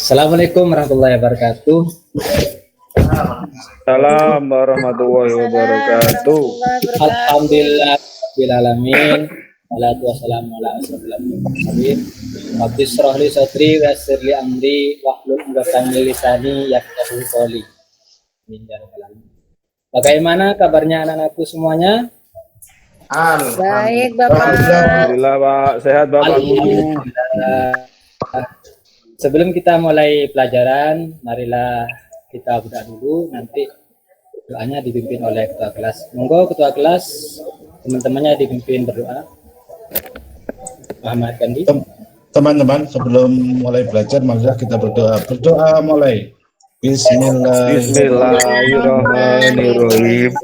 Assalamualaikum warahmatullahi wabarakatuh. Salam warahmatullahi wabarakatuh. Alhamdulillah rabbil alamin. Wassalatu wassalamu ala asyrofil mursalin. Rabbi shrah li sadri wa yassir li amri wahlul 'uqdatam min lisani yafqahu qawli. Bagaimana kabarnya anak-anakku semuanya? Baik, Bapak. Alhamdulillah, Pak. Sehat, Bapak Guru. Sebelum kita mulai pelajaran, marilah kita berdoa dulu. Nanti doanya dipimpin oleh ketua kelas. Monggo ketua kelas, teman-temannya dipimpin berdoa. Muhammad Gandhi. Teman-teman, sebelum mulai belajar, marilah kita berdoa. Berdoa mulai. Bismillahirrahmanirrahim.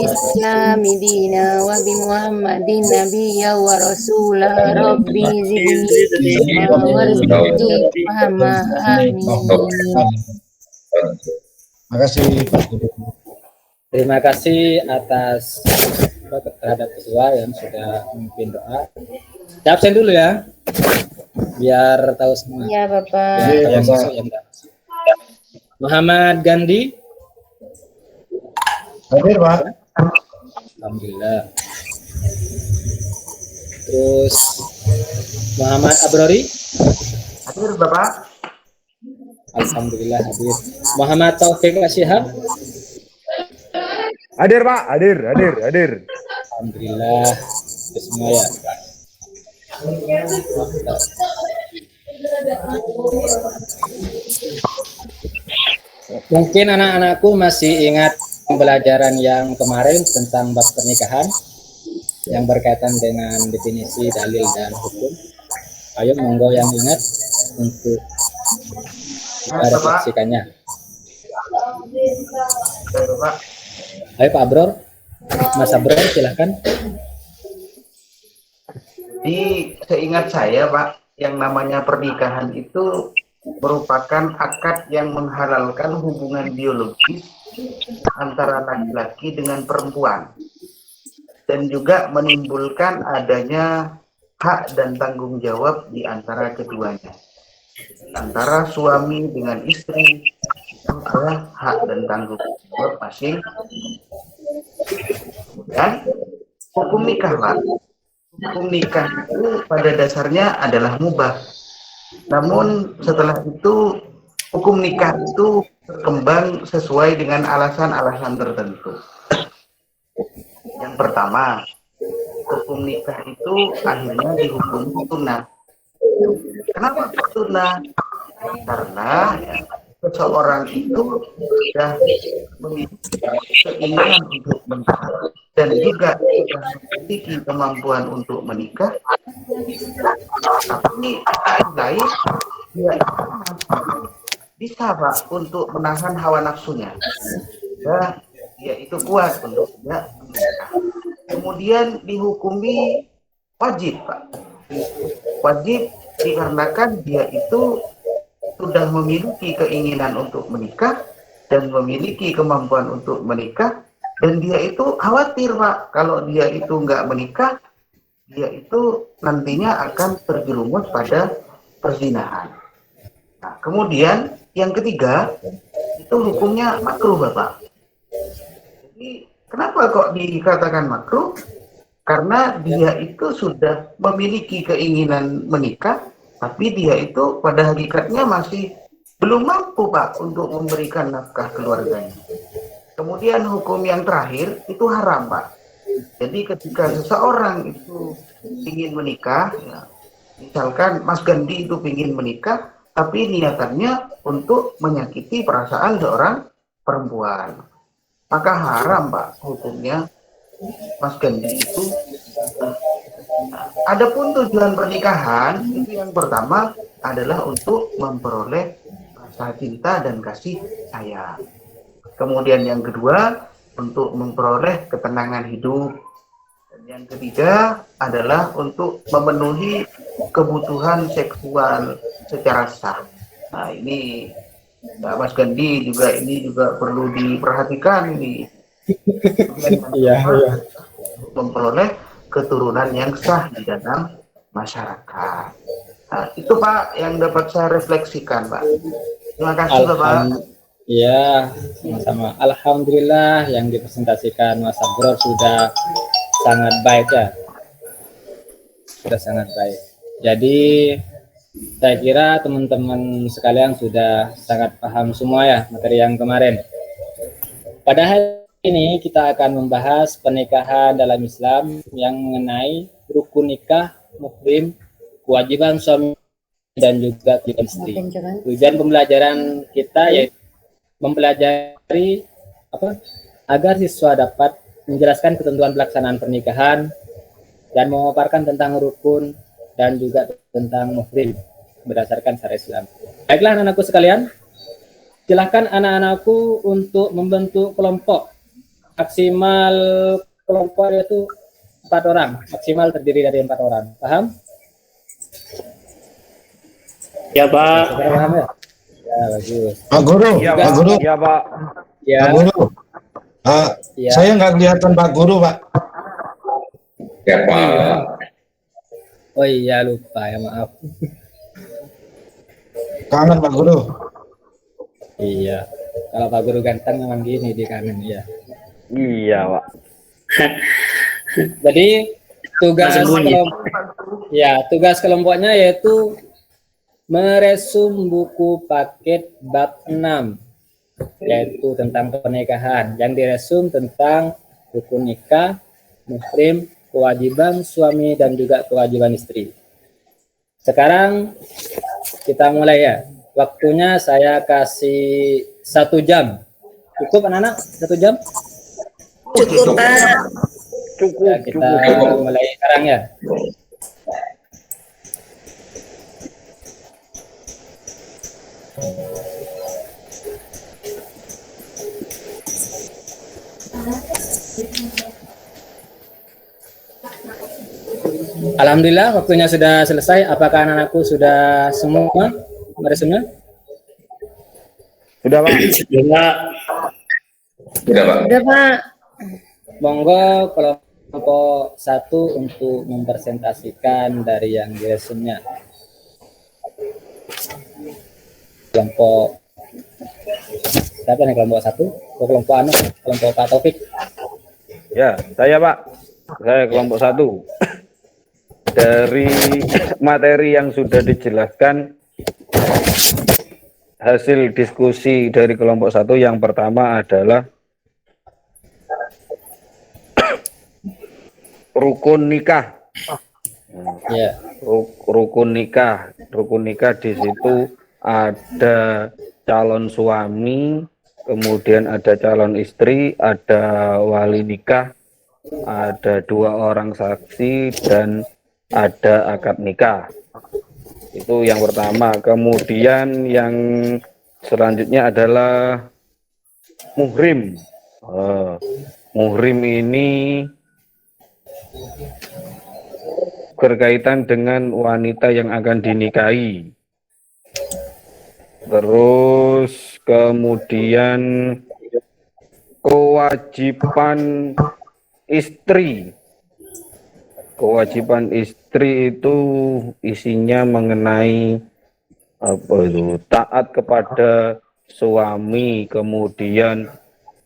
Islami dina wa bi Muhammadin nabiyya wa rasula rabbi zidni warzuqni fahma amin. Terima kasih Pak Guru. Terima kasih atas terhadap ketua yang sudah memimpin doa. Saya absen dulu ya, biar tahu semua. Ya, Bapak. Yang masuk, yang enggak. Muhammad Gandhi. Hadir Pak. Alhamdulillah. Terus Muhammad Abrori. Hadir Bapak. Alhamdulillah hadir. Muhammad Taufik Asyihab. Hadir, Pak. Hadir. Alhamdulillah. Itu semua ya. Mungkin anak-anakku masih ingat pembelajaran yang kemarin tentang bab pernikahan yang berkaitan dengan definisi, dalil, dan hukum. Ayo monggo yang ingat untuk refleksikannya. Ayo Pak Abror, Mas Abror silahkan. Seingat saya Pak, yang namanya pernikahan itu merupakan akad yang menghalalkan hubungan biologis antara laki-laki dengan perempuan dan juga menimbulkan adanya hak dan tanggung jawab di antara keduanya. Antara suami dengan istri itu adalah hak dan tanggung jawab masing. Dan hukum nikah Pak. Hukum nikah itu pada dasarnya adalah mubah. Namun setelah itu hukum nikah itu berkembang sesuai dengan alasan-alasan tertentu. Yang pertama, hukum nikah itu akhirnya dihukum sunnah. Kenapa sunnah? Karena seseorang itu sudah memiliki keinginan untuk menikah dan juga sudah memiliki kemampuan untuk menikah, tapi lain dia bisa Pak untuk menahan hawa nafsunya. Ya, dia itu kuat untuk tidak menikah. Kemudian dihukumi wajib Pak. Wajib dikarenakan dia itu sudah memiliki keinginan untuk menikah dan memiliki kemampuan untuk menikah, dan dia itu khawatir Pak, kalau dia itu nggak menikah, dia itu nantinya akan terjerumus pada perzinahan. Nah, kemudian yang ketiga itu hukumnya makruh Bapak. Jadi kenapa kok dikatakan makruh? Karena dia itu sudah memiliki keinginan menikah, tapi dia itu pada hakikatnya masih belum mampu Pak untuk memberikan nafkah keluarganya. Kemudian hukum yang terakhir itu haram Pak. Jadi ketika seseorang itu ingin menikah, ya, misalkan Mas Gandhi itu ingin menikah, tapi niatannya untuk menyakiti perasaan seorang perempuan, maka haram Pak hukumnya Mas Gandhi itu. Adapun tujuan pernikahan itu yang pertama adalah untuk memperoleh rasa cinta dan kasih sayang. Kemudian yang kedua untuk memperoleh ketenangan hidup. Dan yang ketiga adalah untuk memenuhi kebutuhan seksual secara sah. Nah ini Mas Gandhi juga ini juga perlu diperhatikan ini. Iya, iya. memperoleh keturunan yang sah di dalam masyarakat. Nah, itu Pak yang dapat saya refleksikan, Pak. Terima kasih Bapak. Iya, sama-sama. Alhamdulillah yang dipresentasikan Mas Abror sudah sangat baik ya. Sudah sangat baik. Jadi saya kira teman-teman sekalian sudah sangat paham semua ya materi yang kemarin. Pada hari ini kita akan membahas pernikahan dalam Islam yang mengenai rukun nikah, muhrim, kewajiban suami dan juga istri. Tujuan pembelajaran kita yaitu mempelajari agar siswa dapat menjelaskan ketentuan pelaksanaan pernikahan dan memaparkan tentang rukun dan juga tentang muhrim berdasarkan syariat Islam. Baiklah anak-anakku sekalian, silakan anak-anakku untuk membentuk kelompok. Maksimal kelompok yaitu 4 orang, maksimal terdiri dari 4 orang. Paham? Ya Pak. Paham ya? Ya, bagus. Pak Guru, Iya Pak Guru, Iya Pak. Ya. Pak Guru. Ya. Saya nggak kelihatan Pak Guru, Pak. Ya Pak. Oh iya lupa ya, maaf. Kangen Pak Guru. Iya. Kalau Pak Guru ganteng memang gini di kangen ya. Iya Pak. Jadi tugas Tersembunyi. tugas kelompoknya yaitu meresum buku paket bab 6 yaitu tentang pernikahan. Yang diresum tentang rukun nikah, muhrim, kewajiban suami dan juga kewajiban istri. Sekarang kita mulai ya. Waktunya saya kasih 1 jam. Cukup anak-anak 1 jam? Cukup Pak. Cukup. Ya, kita mulai sekarang ya. Alhamdulillah waktunya sudah selesai. Apakah anak-anakku sudah semua meresumnya? Sudah Pak. Ya Pak. Sudah Pak. Udah Pak. Monggo kelompok 1 untuk mempresentasikan dari yang diresumnya. Kelompok siapa nih kelompok 1? Kelompok anu, kelompok Pak Taufik. Ya, saya Pak. Saya kelompok 1. Dari materi yang sudah dijelaskan, hasil diskusi dari kelompok 1 yang pertama adalah rukun nikah. Ya. Rukun nikah. Rukun nikah di situ ada calon suami, kemudian ada calon istri, ada wali nikah, ada 2 orang saksi, dan ada akad nikah. Itu yang pertama. Kemudian yang selanjutnya adalah muhrim. Muhrim ini berkaitan dengan wanita yang akan dinikahi. Terus kemudian kewajiban istri. Kewajiban istri itu isinya mengenai taat kepada suami, kemudian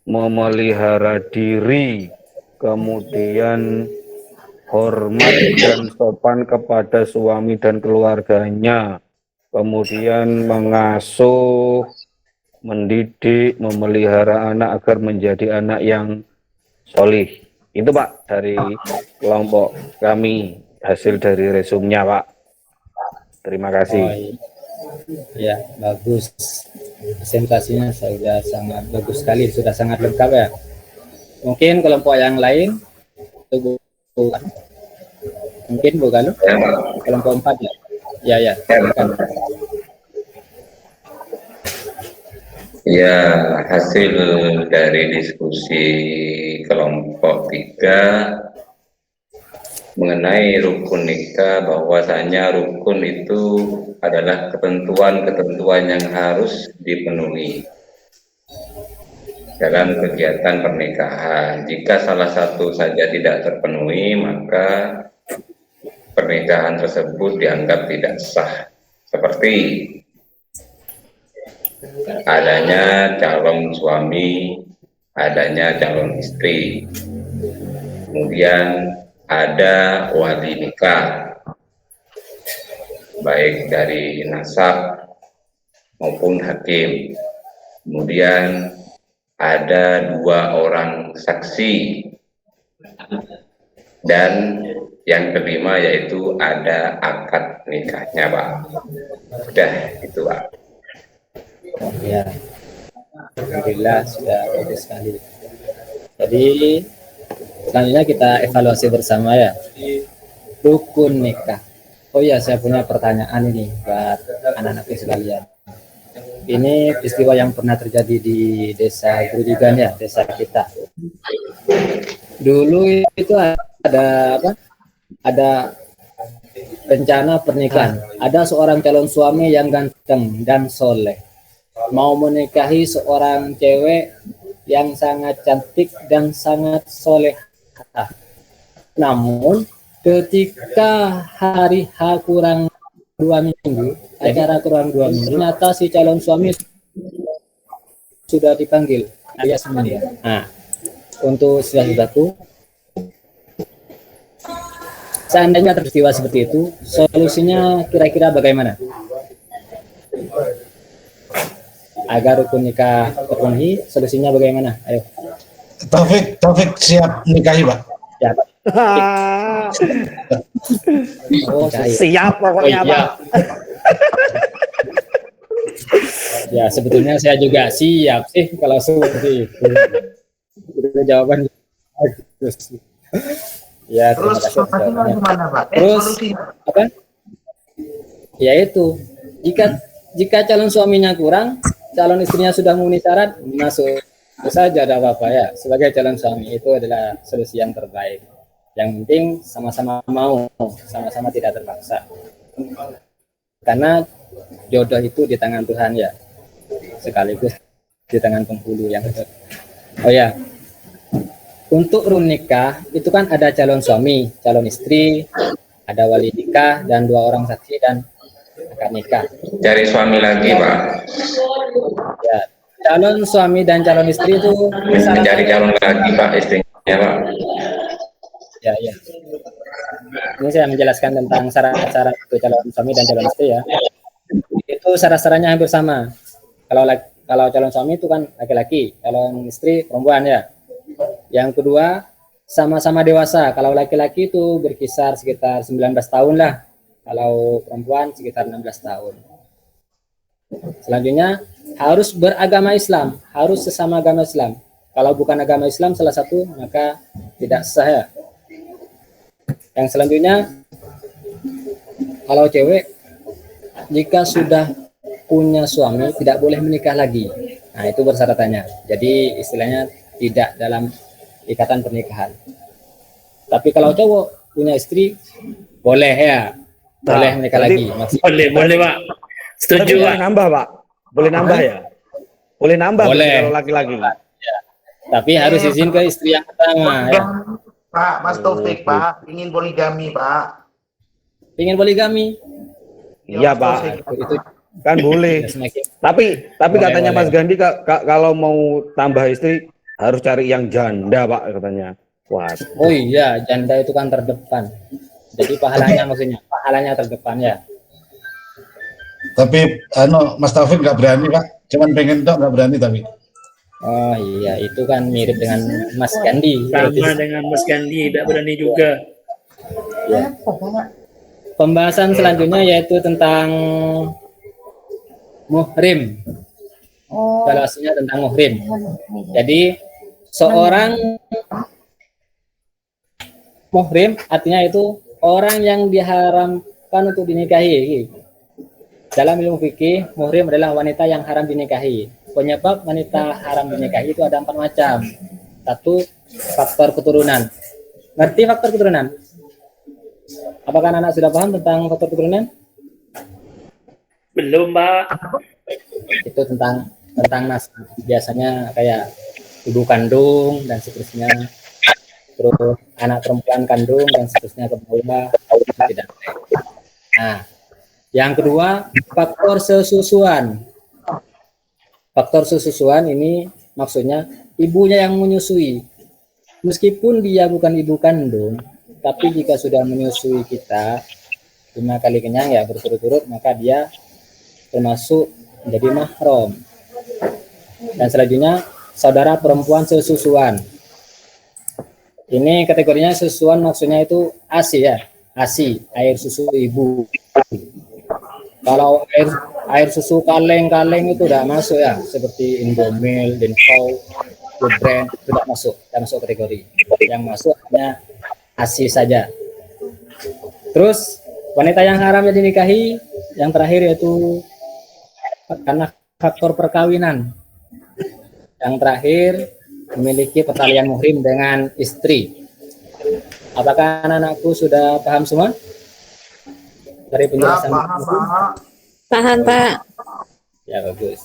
memelihara diri, kemudian hormat dan sopan kepada suami dan keluarganya, kemudian mengasuh, mendidik, memelihara anak agar menjadi anak yang solih. Itu Pak dari kelompok kami, hasil dari resumnya Pak. Terima kasih. Oh, iya. Ya, bagus. Presentasinya sudah sangat bagus sekali, sudah sangat lengkap ya. Mungkin kelompok yang lain, mungkin bukan lo? Kelompok 4 ya? Ya, ya. Silakan. Ya, hasil dari diskusi kelompok 3 mengenai rukun nikah, bahwasanya rukun itu adalah ketentuan-ketentuan yang harus dipenuhi. dalam kegiatan pernikahan. Jika salah satu saja tidak terpenuhi, maka pernikahan tersebut dianggap tidak sah. Seperti adanya calon suami, adanya calon istri, kemudian ada wali nikah, baik dari nasab maupun hakim. Kemudian ada 2 orang saksi, dan yang kelima yaitu ada akad nikahnya, Pak. Sudah itu, Pak. Ya, alhamdulillah sudah bagus sekali. Jadi selanjutnya kita evaluasi bersama ya. Rukun nikah. Oh ya, saya punya pertanyaan ini buat anak-anakku sekalian. Ini peristiwa yang pernah terjadi di desa Gerudigan ya, desa kita. Dulu itu ada apa? Ada rencana pernikahan. Ada seorang calon suami yang ganteng dan soleh, mau menikahi seorang cewek yang sangat cantik dan sangat soleh. Namun ketika hari H kurang 2 minggu, acara kurang 2 minggu, ternyata si calon suami sudah dipanggil alias meninggal. Nah, untuk saudaraku, seandainya peristiwa seperti itu, solusinya kira-kira bagaimana? Agar rukun nikah terpenuhi, solusinya bagaimana? Ayo. Taufik siap nikahi, Pak. Siap. Oh, Siap pokoknya, iya. Pak. Ya, sebetulnya saya juga siap sih kalau seperti itu. Itu jawaban bagus. Ya, terima Terus kasih solusinya jawabannya. gimana, Pak? Terus Solusinya. apa? Ya itu, jika calon suaminya kurang, calon istrinya sudah memenuhi syarat, masuk saja, ada apa-apa ya. Sebagai calon suami itu adalah solusi yang terbaik. Yang penting sama-sama mau, sama-sama tidak terpaksa. Karena jodoh itu di tangan Tuhan ya, sekaligus di tangan penghulu yang betul. Oh ya, untuk rukun nikah itu kan ada calon suami, calon istri, ada wali nikah dan 2 orang saksi dan akad nikah. Cari suami lagi, Pak. Ya, calon suami dan calon istri itu Mencari calon lagi, Pak, istrinya, Pak. ya. Ini saya menjelaskan tentang syarat-syarat untuk calon suami dan calon istri ya. Itu syarat-syaratnya hampir sama. Kalau calon suami itu kan laki-laki, calon istri perempuan ya. Yang kedua, sama-sama dewasa. Kalau laki-laki itu berkisar sekitar 19 tahun lah. Kalau perempuan sekitar 16 tahun. Selanjutnya, harus beragama Islam, harus sesama agama Islam. Kalau bukan agama Islam salah satu, maka tidak sah ya. Yang selanjutnya, kalau cewek, jika sudah punya suami, tidak boleh menikah lagi. Nah, itu persyaratannya. Jadi, istilahnya tidak dalam ikatan pernikahan. Tapi kalau cowok punya istri, boleh ya. Boleh menikah lagi. Maksudnya, Boleh, Pak. Setuju, Boleh Pak. nambah, Pak. Boleh nambah ya? Boleh nambah Boleh. kalau laki-laki. tapi harus izin ke istri yang pertama ya. Pak, Mas Taufik, Pak, ingin poligami, Pak. Ingin poligami, Iya, Mas Pak. Taufik. itu Kan boleh. ya semakin Tapi Boleh, katanya boleh. Mas Gandhi kalau mau tambah istri harus cari yang janda, Pak, katanya. Wah, oh iya, janda itu kan terdepan. Jadi pahalanya maksudnya, pahalanya terdepan ya. Tapi Mas Taufik nggak berani, Pak. Cuman pengen tok, nggak berani tapi. Oh iya, itu kan mirip dengan Mas Gandhi. Sama dengan Mas Gandhi, tidak berani juga. Ya. Pembahasan selanjutnya yaitu tentang muhrim. Oh, Evaluasinya tentang muhrim. Jadi seorang muhrim artinya itu orang yang diharamkan untuk dinikahi. Dalam ilmu fikih, muhrim adalah wanita yang haram dinikahi. Penyebab wanita haram dinikahi itu ada 4 macam. 1, faktor keturunan. Ngerti faktor keturunan? Apakah anak sudah paham tentang faktor keturunan? Belum, Pak. Itu tentang nasab. Biasanya kayak ibu kandung dan seterusnya, terus anak perempuan kandung dan seterusnya ke bawah, itu tidak boleh. Nah, yang kedua, faktor sesusuan. Faktor sesusuan ini maksudnya ibunya yang menyusui. Meskipun dia bukan ibu kandung, tapi jika sudah menyusui kita 5 kali kenyang ya berturut-turut, maka dia termasuk menjadi mahram. Dan selanjutnya saudara perempuan sesusuan. Ini kategorinya sesusuan maksudnya itu ASI ya, ASI, air susu ibu. Kalau air susu kaleng-kaleng itu tidak masuk ya, seperti Indomil, Denko, Brand tidak masuk kategori. Yang masuk hanya ASI saja. Terus wanita yang haram yang dinikahi, yang terakhir yaitu karena faktor perkawinan. Yang terakhir memiliki pertalian muhrim dengan istri. Apakah anak-anakku sudah paham semua dari penjelasan? Paham, Pak. Ya, bagus.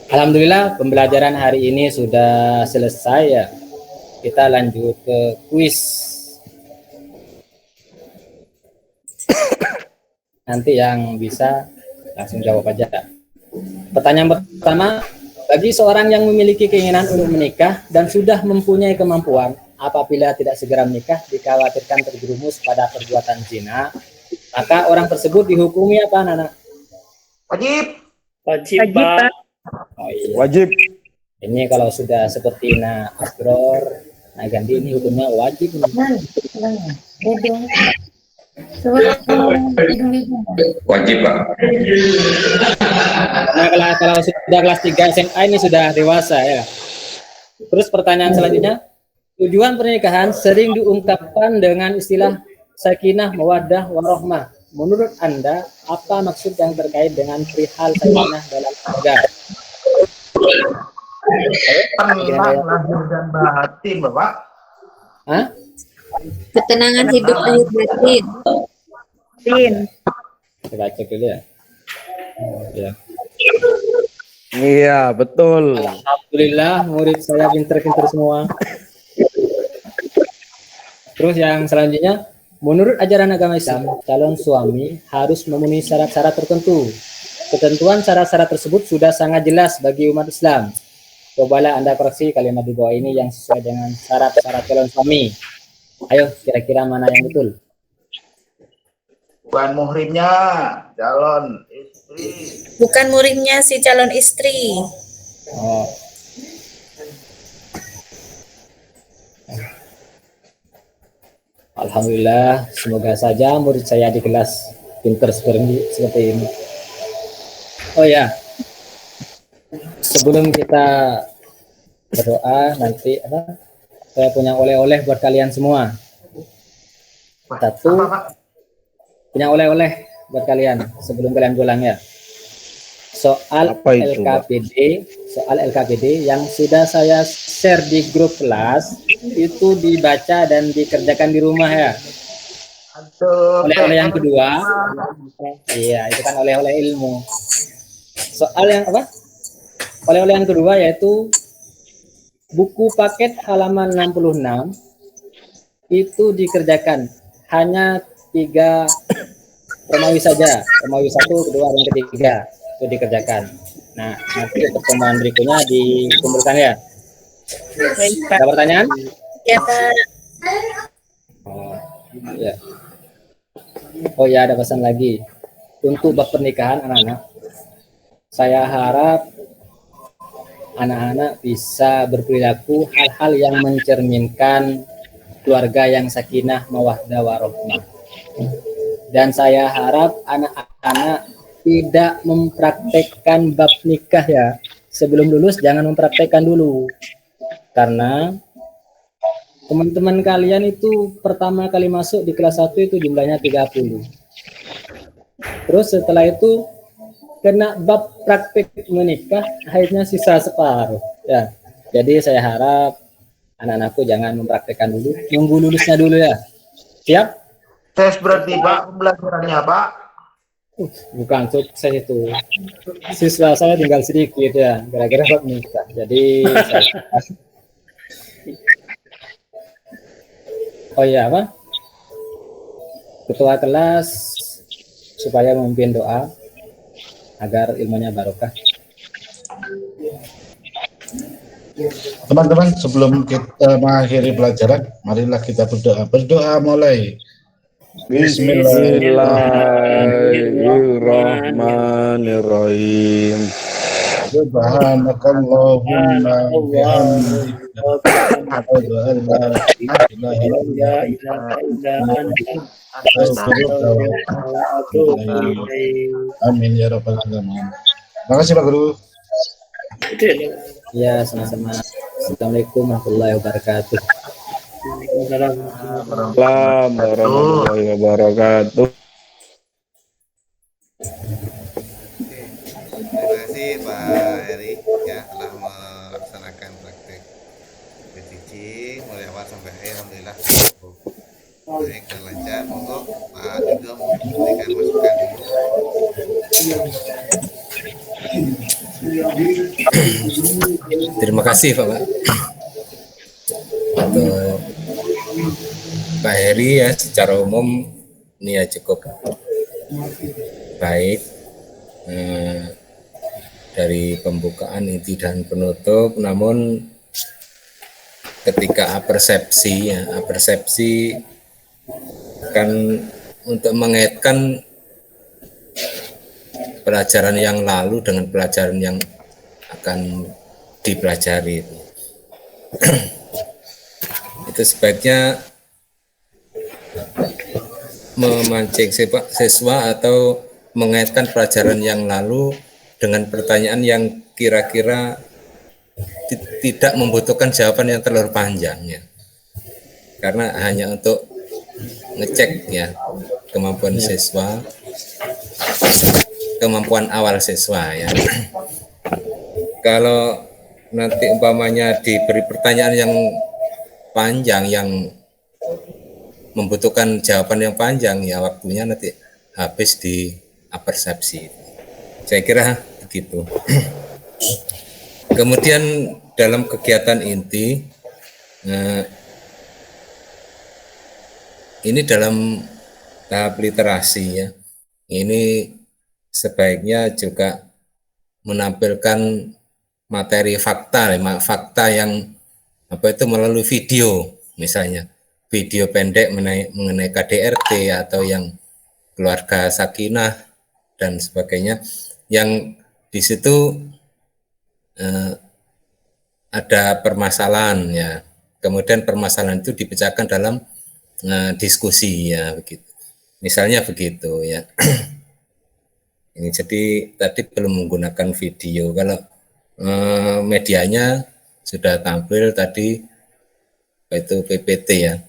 Alhamdulillah pembelajaran hari ini sudah selesai ya. Kita lanjut ke kuis. Nanti yang bisa langsung jawab aja. Pertanyaan pertama, bagi seorang yang memiliki keinginan untuk menikah dan sudah mempunyai kemampuan, apabila tidak segera menikah dikhawatirkan terjerumus pada perbuatan zina, maka orang tersebut dihukumi apa, Nana? Wajib. Wajib, Pak. Oh, iya. Wajib. Ini kalau sudah seperti Asror, Gandhi ini hukumnya wajib. Wajib, Pak. Nah, kalau sudah kelas 3 SMA ini sudah dewasa ya. Terus pertanyaan selanjutnya, tujuan pernikahan sering diungkapkan dengan istilah sakinah, mawaddah, warahmah. Menurut Anda, apa maksud yang terkait dengan perihal sakinah dalam keluarga? Tenang lahir dan batin, Bapak. Hah? Ketenangan hidup lahir batin. Coba cek dulu ya. Ya. Iya, betul. Alhamdulillah murid saya pinter-pinter semua. Terus yang selanjutnya, menurut ajaran agama Islam, calon suami harus memenuhi syarat-syarat tertentu. Ketentuan syarat-syarat tersebut sudah sangat jelas bagi umat Islam. Cobalah Anda koreksi kalimat di bawah ini yang sesuai dengan syarat-syarat calon suami. Ayo, kira-kira mana yang betul? Bukan muhrimnya, calon istri. Bukan muridnya si calon istri. Oh. Alhamdulillah, semoga saja murid saya di kelas pinter seperti ini. Oh ya, sebelum kita berdoa nanti saya punya oleh-oleh buat kalian semua. Satu, punya oleh-oleh buat kalian sebelum kalian pulang ya. Soal LKPD yang sudah saya share di grup kelas itu dibaca dan dikerjakan di rumah ya. Oleh-oleh yang kedua, iya itu kan oleh-oleh ilmu. Soal yang apa? Oleh-oleh yang kedua yaitu buku paket halaman 66 itu dikerjakan hanya 3 Romawi saja, Romawi 1, kedua dan ketiga itu dikerjakan. Nah, nanti pertemuan berikutnya dikumpulkan ya. Ada pertanyaan? Ya, Pak. Ya. Oh ya, ada pesan lagi. Untuk bab pernikahan anak-anak, saya harap anak-anak bisa berperilaku hal-hal yang mencerminkan keluarga yang sakinah, mawaddah, warahmah. Dan saya harap anak-anak tidak mempraktekkan bab nikah ya. Sebelum lulus jangan mempraktekkan dulu. Karena teman-teman kalian itu pertama kali masuk di kelas 1 itu jumlahnya 30. Terus setelah itu kena bab praktek menikah akhirnya sisa separuh ya. Jadi saya harap anak-anakku jangan mempraktekkan dulu, nunggu lulusnya dulu ya. Siap? Tes berarti Pak pembelajarannya Pak. Bukan sukses itu. Siswa saya tinggal sedikit ya, gara-gara Pak Mika. Jadi oh iya apa? Ketua kelas supaya memimpin doa agar ilmunya barokah. Teman-teman, sebelum kita mengakhiri pelajaran, marilah kita berdoa. Berdoa mulai. Bismillahirrahmanirrahim. Subhanakallahumma bihamdika asyhadu an la ilaha illa anta astaghfiruka wa atubu ilaik. Amin ya rabbal alamin. Terima kasih Pak Guru. Ya, sama-sama. Assalamualaikum warahmatullahi wabarakatuh. Assalamualaikum warahmatullahi wabarakatuh. Terima kasih Pak Heri ya telah melaksanakan praktek PJJ mulai awal sampai akhir. Alhamdulillah baik dan lancar. Monggo Pak Dido memberikan masukan dulu. Terima kasih Pak untuk Pak Heri ya, secara umum ini ya cukup baik dari pembukaan, inti dan penutup. Namun ketika apersepsi kan untuk mengaitkan pelajaran yang lalu dengan pelajaran yang akan dipelajari itu sebaiknya memancing siswa atau mengaitkan pelajaran yang lalu dengan pertanyaan yang kira-kira tidak membutuhkan jawaban yang terlalu panjang ya, karena hanya untuk ngecek ya kemampuan siswa, kemampuan awal siswa ya. Kalau nanti umpamanya diberi pertanyaan yang panjang yang membutuhkan jawaban yang panjang ya, waktunya nanti habis di apersepsi. Saya kira begitu. Kemudian dalam kegiatan inti ini dalam tahap literasi ya, ini sebaiknya juga menampilkan materi fakta yang melalui video, misalnya video pendek mengenai KDRT atau yang keluarga sakinah dan sebagainya, yang di situ ada permasalahan ya, kemudian permasalahan itu dipecahkan dalam diskusi ya, begitu. Misalnya begitu ya. Ini jadi tadi belum menggunakan video. Kalau medianya sudah tampil tadi, itu PPT ya,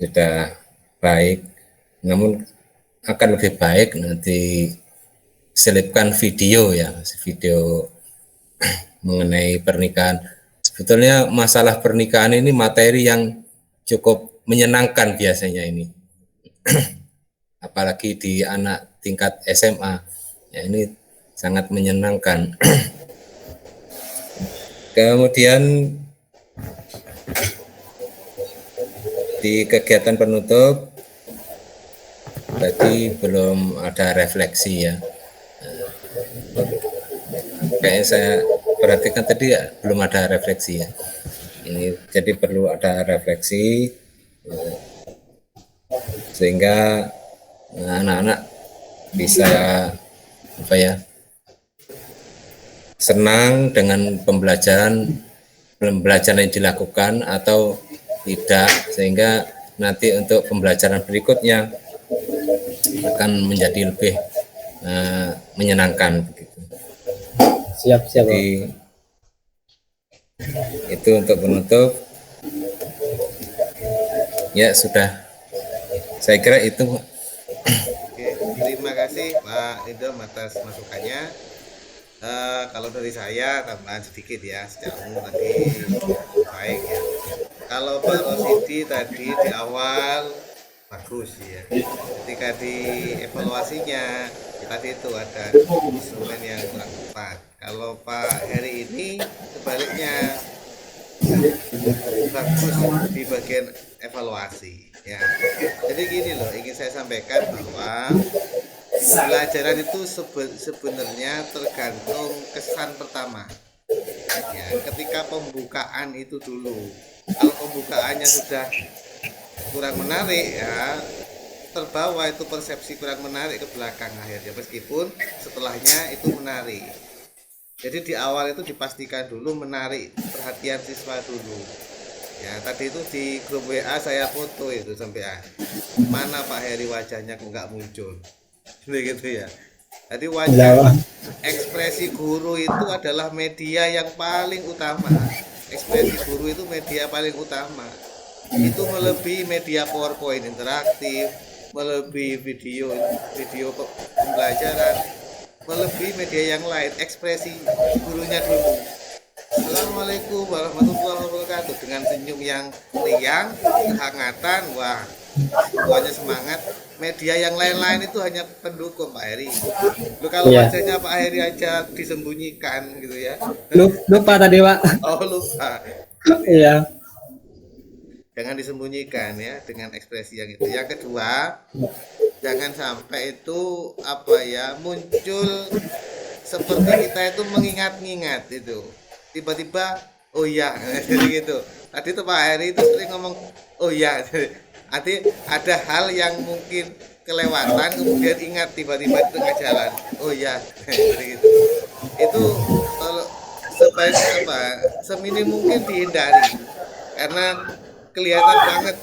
sudah baik. Namun akan lebih baik nanti selipkan video ya, video mengenai pernikahan. Sebetulnya masalah pernikahan ini materi yang cukup menyenangkan biasanya ini. Apalagi di anak tingkat SMA ya, ini sangat menyenangkan. Kemudian di kegiatan penutup tadi belum ada refleksi ya, kayaknya saya perhatikan tadi ya, belum ada refleksi ya. Ini jadi perlu ada refleksi sehingga anak-anak bisa senang dengan pembelajaran yang dilakukan atau tidak, sehingga nanti untuk pembelajaran berikutnya akan menjadi lebih menyenangkan begitu. Siap. Jadi, itu untuk penutup ya, sudah, saya kira itu. Oke, terima kasih Pak Dido atas masukannya. Kalau dari saya tambahan sedikit ya, secara umum tadi baik ya. Kalau Pak Rosidi tadi di awal bagus ya. Ketika di evaluasinya tadi itu ada instrumen yang kurang tepat. Kalau Pak Heri ini sebaliknya bagus di bagian evaluasi ya. Jadi gini loh, ingin saya sampaikan bahwa pelajaran itu sebenarnya tergantung kesan pertama ya. Ketika pembukaan itu dulu, kalau pembukaannya sudah kurang menarik ya, terbawa itu persepsi kurang menarik ke belakang akhirnya, meskipun setelahnya itu menarik. Jadi di awal itu dipastikan dulu menarik perhatian siswa dulu ya. Tadi itu di grup WA saya foto itu sampai mana Pak Heri wajahnya kok nggak muncul begitu ya. Jadi wajah, ekspresi guru itu adalah media yang paling utama. Ekspresi guru itu media paling utama. Itu melebihi media PowerPoint interaktif, melebihi video pembelajaran, melebihi media yang lain. Ekspresi gurunya dulu. Assalamualaikum warahmatullahi wabarakatuh, dengan senyum yang riang, kehangatan, wah semuanya semangat. Media yang lain-lain itu hanya pendukung Pak Heri. Lu kalau wajahnya Pak Heri aja disembunyikan gitu ya. Lupa tadi Pak. Oh lupa. Iya. Jangan disembunyikan ya dengan ekspresi yang itu. Yang kedua, jangan sampai itu muncul seperti kita itu mengingat-ingat itu. Tiba-tiba oh iya jadi gitu. Tadi tuh Pak Heri itu sering ngomong oh iya. Nanti ada hal yang mungkin kelewatan kemudian ingat tiba-tiba di tengah jalan. Oh iya jadi gitu. Itu kalau seminim mungkin dihindari karena kelihatan banget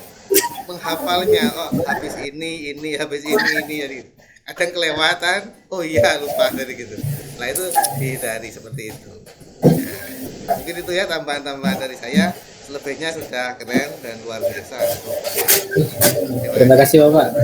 menghafalnya. Oh habis ini habis ini jadi kadang kelewatan. Oh iya lupa dari gitu. Nah itu dihindari seperti itu ya. Mungkin itu ya tambahan-tambahan dari saya. Selebihnya sudah keren dan luar biasa. Terima kasih Bapak.